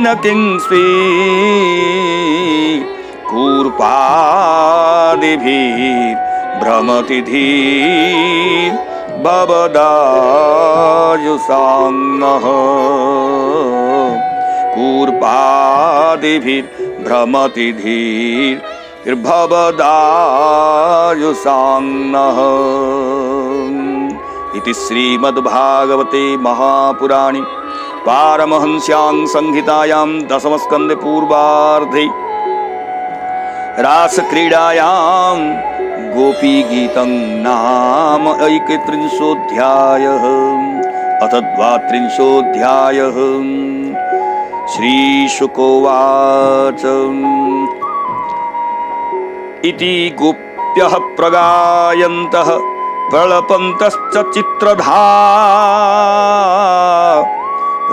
[SPEAKER 1] न किंस्वी कूर्पादिभिः भ्रमति धीर भवदायुषाङ्नः कूर्पादिभिः भ्रमति धीर निर्भवदायुषान्नः। इति श्रीमद्भागवते महापुराणे पारमहंस्यां संहितायां दशमस्कन्धे पूर्वार्धे रासक्रीडायां गोपीगीतं नाम एकत्रिंशोऽध्यायः। अथ द्वात्रिंशोऽध्यायः। श्रीशुकोवाच इति गोप्यः प्रगायन्तः प्रलपन्तश्च चित्रधा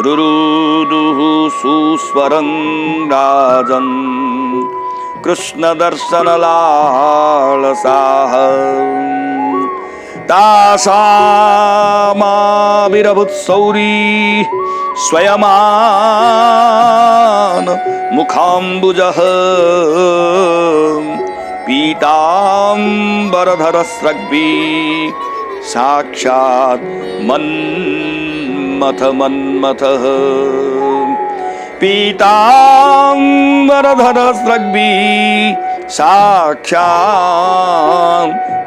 [SPEAKER 1] रुरुदुः सुस्वरं राजन् कृष्णदर्शनलालसाः। तासामाविरभूत्सौरी स्वयमान मुखाम्बुजः पीताम्बरधरस्रग्वी साक्षात् मन्मथः। पीताम्बरधरस्रग्वी साक्षात्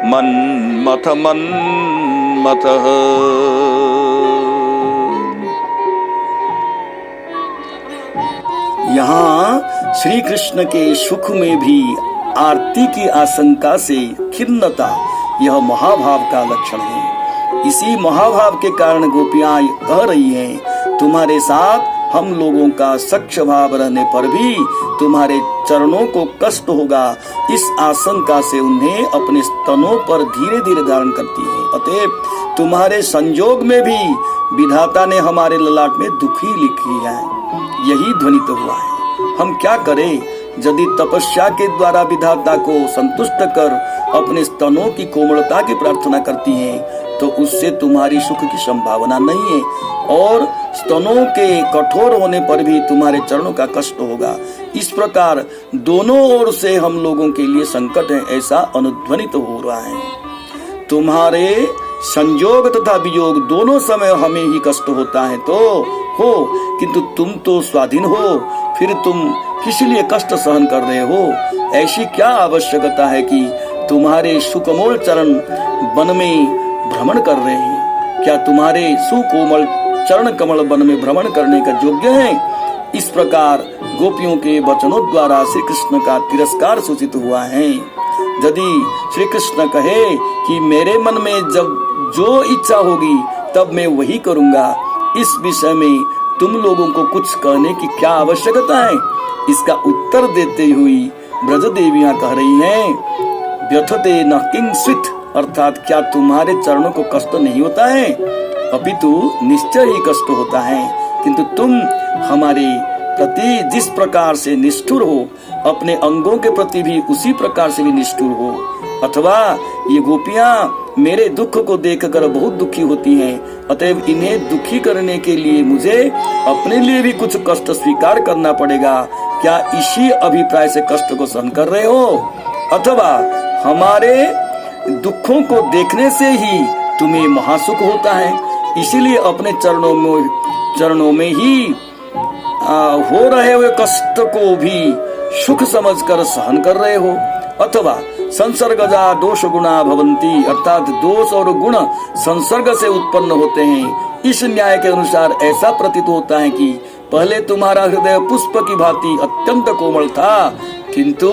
[SPEAKER 1] मन्मथः।
[SPEAKER 2] यहाँ श्री कृष्ण के सुख में भी आरती की आशंका से खिन्नता यह महाभाव का लक्षण है। इसी महाभाव के कारण गोपियां कह रही हैं, तुम्हारे साथ हम लोगों का सख्य भाव रहने पर भी तुम्हारे चरणों को कष्ट होगा। इस आशंका से उन्हें अपने स्तनों पर धीरे धीरे धारण करती है। अतएव तुम्हारे संयोग में भी विधाता ने हमारे ललाट में दुखी लिखी है, यही ध्वनित हुआ है। हम क्या करें? यदि तपस्या के द्वारा विधाता को संतुष्ट कर अपने स्तनों की कोमलता की प्रार्थना करती हैं, तो उससे तुम्हारी सुख की संभावना नहीं है और स्तनों के कठोर होने पर भी तुम्हारे चरणों का कष्ट होगा। इस प्रकार दोनों ओर से हम लोगों के लिए संकट है, ऐसा अनुध्वनित हो रहा है। तुम्हारे संयोग तथा वियोग दोनों समय हमें ही कष्ट होता है तो हो, किंतु तुम तो स्वाधीन हो, फिर तुम किस लिए कष्ट सहन कर रहे हो? ऐसी क्या आवश्यकता है कि तुम्हारे सुकोमल चरण वन में भ्रमण कर रहे हैं? क्या तुम्हारे सुकोमल चरण कमल वन में भ्रमण करने का योग्य है? इस प्रकार गोपियों के वचनों द्वारा श्री कृष्ण का तिरस्कार सूचित हुआ है। यदि श्री कृष्ण कहे कि मेरे मन में जब जो इच्छा होगी तब मैं वही करूंगा, इस विषय में तुम लोगों को कुछ कहने की क्या आवश्यकता है? इसका उत्तर देते हुई ब्रज देवियां कह रही हैं, व्यथते न किंचित्, अर्थात क्या तुम्हारे चरणों को कष्ट नहीं होता है? अपितु निश्चय ही कष्ट होता है, किंतु तुम हमारे प्रति जिस प्रकार से निष्ठुर हो, अपने अंगों के प्रति भी उसी प्रकार से भी निष्ठुर हो। अथवा ये गोपियां मेरे दुख को देखकर बहुत दुखी होती हैं, अतएव इन्हें दुखी करने के लिए मुझे अपने लिए भी कुछ कष्ट स्वीकार करना पड़ेगा। क्या इसी अभिप्राय से कष्ट को सहन कर रहे हो? अथवा हमारे दुखों को देखने से ही तुम्हें महासुख होता है, इसीलिए अपने चरणों में ही हो रहे हुए कष्ट को भी सुख समझकर सहन कर रहे हो। अथवा संसर्गजा दोष गुणा भवंती, अर्थात दोष और गुण संसर्ग से उत्पन्न होते हैं। इस न्याय के अनुसार ऐसा प्रतीत होता है कि पहले तुम्हारा हृदय पुष्प की भांति अत्यंत कोमल था, किंतु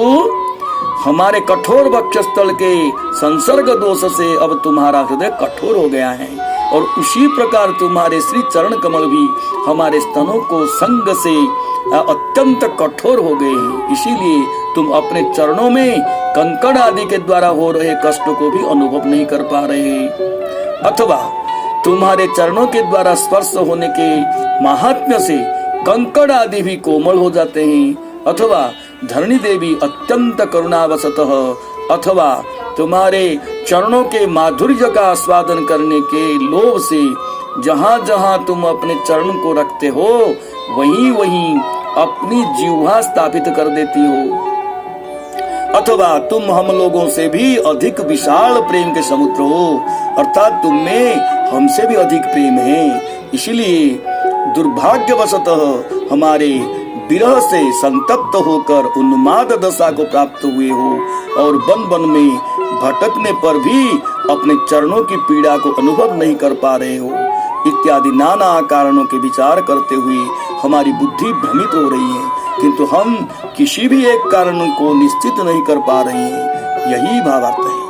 [SPEAKER 2] हमारे कठोर वक्षस्थल के संसर्ग दोष से अब तुम्हारा हृदय कठोर हो गया है, और उसी प्रकार तुम्हारे श्री चरण कमल भी हमारे स्तनों को संग से अत्यंत कठोर हो गए हैं। इसीलिए तुम अपने चरणों में कंकड़ आदि के द्वारा हो रहे कष्ट को भी अनुभव नहीं कर पा रहे। अथवा तुम्हारे चरणों के द्वारा स्पर्श होने के महात्म्य से कंकड़ आदि भी कोमल हो जाते हैं। अथवा धरणी देवी अत्यंत करुणावशतः, अथवा तुम्हारे चरणों के माधुर्य का आस्वादन करने के लोभ से जहाँ जहाँ तुम अपने चरण को रखते हो वहीं वहीं अपनी जिह्वा स्थापित कर देती हो। अथवा तुम हम लोगों से भी अधिक विशाल प्रेम के समुद्र हो, अर्थात तुम में हमसे भी अधिक प्रेम है। इसलिए दुर्भाग्यवशतः हमारे विरह से संतप्त होकर उन्माद दशा को प्राप्त हुए हो और वन वन में भटकने पर भी अपने चरणों की पीड़ा को अनुभव नहीं कर पा रहे हो इत्यादि नाना कारणों के विचार करते हुए हमारी बुद्धि भ्रमित हो रही है, किंतु हम किसी भी एक कारण को निश्चित नहीं कर पा रहे हैं। यही भावार्थ है।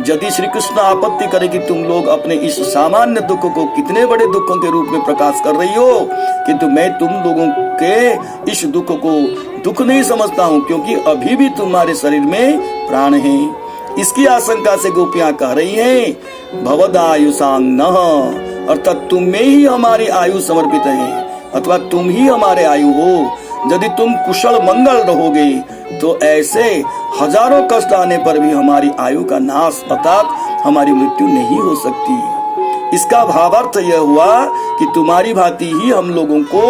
[SPEAKER 2] यदि श्री कृष्ण आपत्ति करे कि तुम लोग अपने इस सामान्य दुख को कितने बड़े दुखों के रूप में प्रकाश कर रही हो, किंतु मैं तुम लोगों के इस दुख को दुख नहीं समझता हूँ, क्योंकि अभी भी तुम्हारे शरीर में प्राण है। इसकी आशंका से गोपियां कह रही हैं, भवदायुषांग नः, अर्थात तुम में ही हमारी आयु समर्पित है, अथवा तुम ही हमारे आयु हो। यदि तुम कुशल मंगल रहोगे तो ऐसे हजारों कष्ट आने पर भी हमारी आयु का नाश अर्थात हमारी मृत्यु नहीं हो सकती। इसका भावार्थ यह हुआ कि तुम्हारी भांति ही हम लोगों को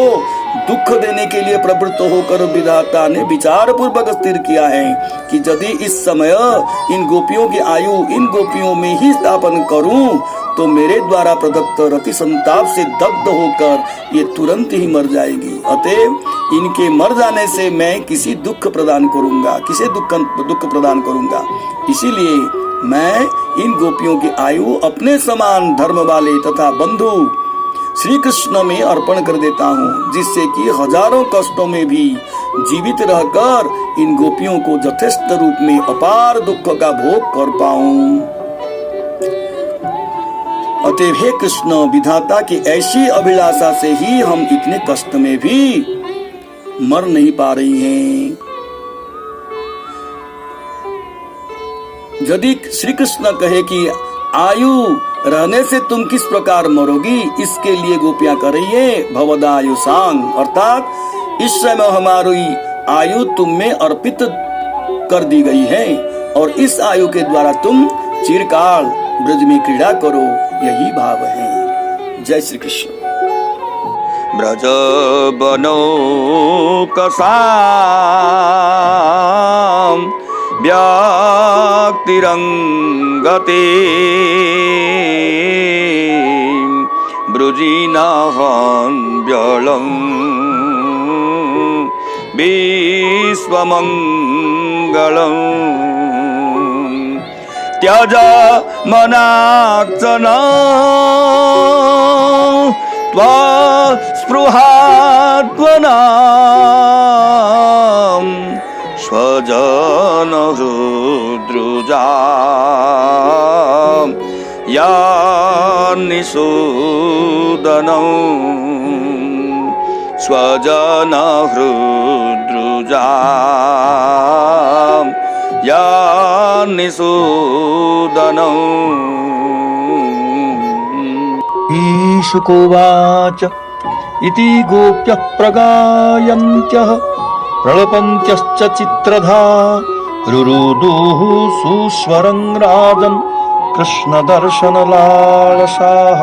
[SPEAKER 2] दुख देने के लिए प्रवृत्त होकर विधाता ने विचार पूर्वक स्थिर किया है कि यदि इस समय इन गोपियों की आयु इन गोपियों में ही स्थापन करूं तो मेरे द्वारा प्रदत्त रति संताप से दग्ध होकर ये तुरंत ही मर जाएगी। अतएव इनके मर जाने से मैं किसी दुख प्रदान करूंगा। इसीलिए मैं इन गोपियों की आयु अपने समान धर्म वाले तथा बंधु श्री कृष्ण में अर्पण कर देता हूँ, जिससे कि हजारों कष्टों में भी जीवित रहकर इन गोपियों को यथेष्ट रूप में अपार दुख का भोग कर पाऊं। अतएव हे कृष्ण, विधाता की ऐसी अभिलाषा से ही हम इतने कष्ट में भी मर नहीं पा रही हैं। यदि श्री कृष्ण कहे कि आयु रहने से तुम किस प्रकार मरोगी, इसके लिए गोपियां कर रही है भवदायुषांग, अर्थात इस समय हमारी आयु तुम में अर्पित कर दी गई है और इस आयु के द्वारा तुम चिरकाल ब्रज में क्रीड़ा करो, यही भाव है। जय श्री कृष्ण।
[SPEAKER 1] ब्रज बनो कसाम व्याक्तिरंगते ब्रुजीनाहं व्यलं विश्वमंगलम् त्यज मनाक्तना त्वा स्पृहात्वना स्वजन हृद्रुजा यान्निषूदनं स्वजन हृद्रुजा यान्निषूदनं।
[SPEAKER 3] ईशुकोवाच इति गोप्यः प्रगायन्त्यः प्रलपन्त्यश्च चित्रधा रुरुदुः सुस्वरं राजन् कृष्ण दर्शन लालसाः।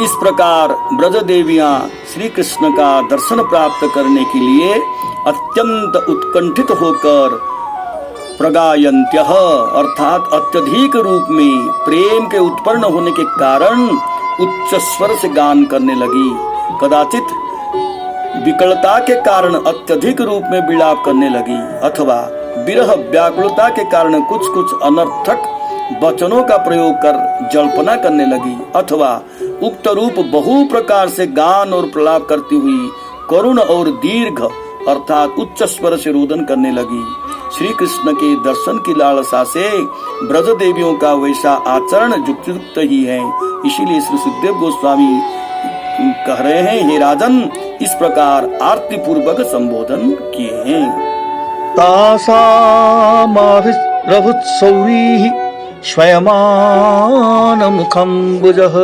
[SPEAKER 2] इस प्रकार ब्रज देवियां श्री कृष्ण का दर्शन प्राप्त करने के लिए अत्यंत उत्कंठित होकर प्रगायन्त्यः अर्थात अत्यधिक रूप में प्रेम के उत्पन्न होने के कारण उच्च स्वर से गान करने लगी। कदाचित विकलता के कारण अत्यधिक रूप में विलाप करने लगी, अथवा विरह व्याकुलता के कारण कुछ कुछ अनर्थक वचनों का प्रयोग कर जल्पना करने लगी, अथवा उक्त रूप बहु प्रकार से गान और प्रलाप करती हुई करुण और दीर्घ अर्थात उच्च स्वर से रोदन करने लगी। श्री कृष्ण के दर्शन की लालसा से ब्रज देवियों का वैसा आचरण युक्त ही है। इसीलिए श्री सुखदेव गोस्वामी कह रहे हैं, हे राजन, इस प्रकार आरती पूर्वक संबोधन किए हैं।
[SPEAKER 3] तासामाभिरभुत्सौरीः श्वयमानमुखम्बुजः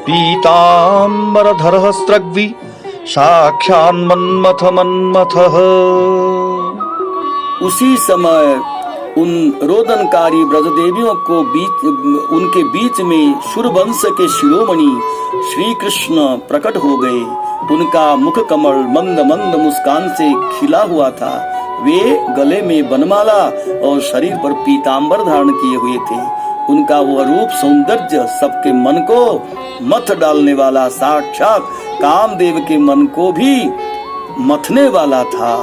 [SPEAKER 3] पीताम्बरधरः स्रग्वि साक्षान्मन्मथ मन्मथः।
[SPEAKER 2] उसी समय उन रोदनकारी ब्रजदेवियों को उनके बीच में सूर्यवंश के शिरोमणि श्री कृष्ण प्रकट हो गए। उनका मुख कमल मंद मंद मुस्कान से खिला हुआ था। वे गले में बनमाला और शरीर पर पीतांबर धारण किए हुए थे। उनका वह रूप सौंदर्य सबके मन को मथ डालने वाला, साक्षात कामदेव के मन को भी मथने वाला था।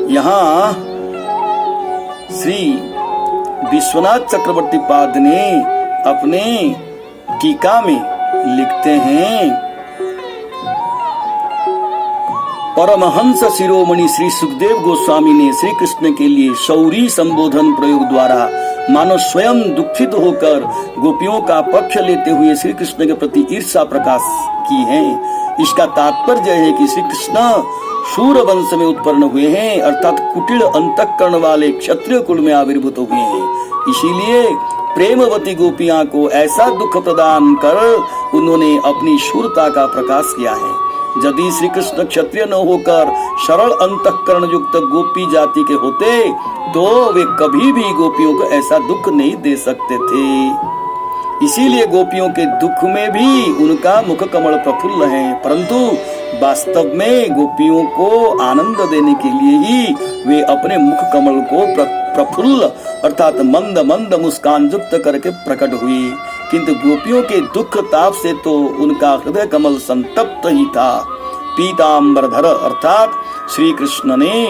[SPEAKER 2] यहाँ श्री विश्वनाथ चक्रवर्ती पाद ने अपने टीका में लिखते हैं, परमहंस शिरोमणि श्री सुखदेव गोस्वामी ने श्री कृष्ण के लिए शौरी संबोधन प्रयोग द्वारा मानो स्वयं दुखित होकर गोपियों का पक्ष लेते हुए श्री कृष्ण के प्रति ईर्षा प्रकाश की है। इसका तात्पर्य है कि श्री कृष्ण शूर वंश में उत्पन्न हुए हैं, अर्थात कुटिल अंतःकरण वाले क्षत्रिय कुल में आविर्भूत हुए हैं। इसीलिए प्रेमवती गोपियां को ऐसा दुख प्रदान कर उन्होंने अपनी शूरता का प्रकाश किया है। यदि श्री कृष्ण क्षत्रिय न होकर सरल अंतःकरण युक्त गोपी जाति के होते तो वे कभी भी गोपियों को ऐसा दुख नहीं दे सकते थे। इसीलिए गोपियों के दुख में भी उनका मुख कमल प्रफुल्ल है, परंतु वास्तव में गोपियों को आनंद देने के लिए ही वे अपने मुख कमल को प्रफुल्ल अर्थात मंद मंद मुस्कान युक्त करके प्रकट हुई। किंतु गोपियों के दुख ताप से तो उनका हृदय कमल संतप्त ही था। पीतांबरधर अर्थात श्री कृष्ण ने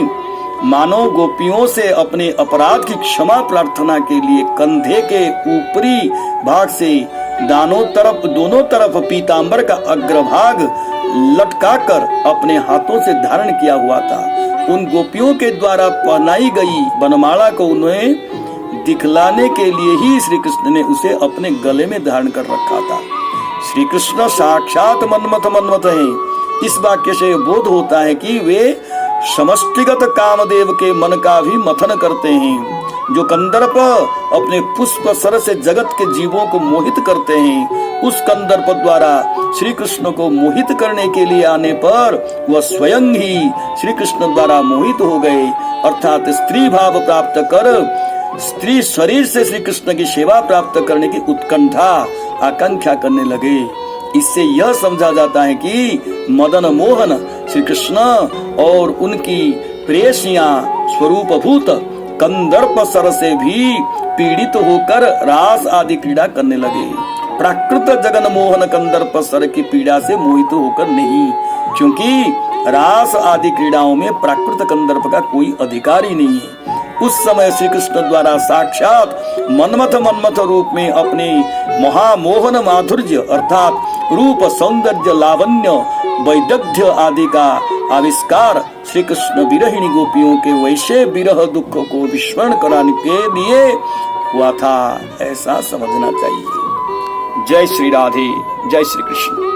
[SPEAKER 2] मानो गोपियों से अपने अपराध की क्षमा प्रार्थना के लिए कंधे के ऊपरी भाग से दोनों तरफ पीतांबर का अग्रभाग लटकाकर अपने हाथों से धारण किया हुआ था। उन गोपियों के द्वारा पहनाई गई बनमाला को उन्हें दिखलाने के लिए ही श्री कृष्ण ने उसे अपने गले में धारण कर रखा था। श्री कृष्ण साक्षात मन्मथ हैं। इस वाक्य से बोध होता है कि वे समष्टिगत कामदेव के मन का भी मथन करते हैं। जो कंदर्प अपने पुष्प सर से जगत के जीवों को मोहित करते हैं, उस कंदर्प द्वारा श्री कृष्ण को मोहित करने के लिए आने पर वह स्वयं ही श्री कृष्ण द्वारा मोहित हो गए, अर्थात स्त्री भाव प्राप्त कर स्त्री शरीर से श्री कृष्ण की सेवा प्राप्त करने की उत्कंठा आकांक्षा करने लगे। इससे यह समझा जाता है कि मदन मोहन श्री कृष्ण और उनकी प्रेयसियां स्वरूपभूत कंदर्प सर से भी पीड़ित होकर रास आदि क्रीड़ा करने लगे। प्राकृत जगन मोहन कंदर्प सर की पीड़ा से मोहित होकर नहीं, क्योंकि रास आदि क्रीड़ाओं में प्राकृत कंदर्प का कोई अधिकार ही नहीं है। उस समय श्री कृष्ण द्वारा साक्षात मन्मथ रूप में अपने महामोहन माधुर्य अर्थात रूप सौंदर्य लावण्य वैदग्ध्य आदि का आविष्कार श्री कृष्ण विरहिणी गोपियों के वैसे विरह दुख को विस्मरण कराने के लिए हुआ था, ऐसा समझना चाहिए। जय श्री राधे, जय श्री कृष्ण।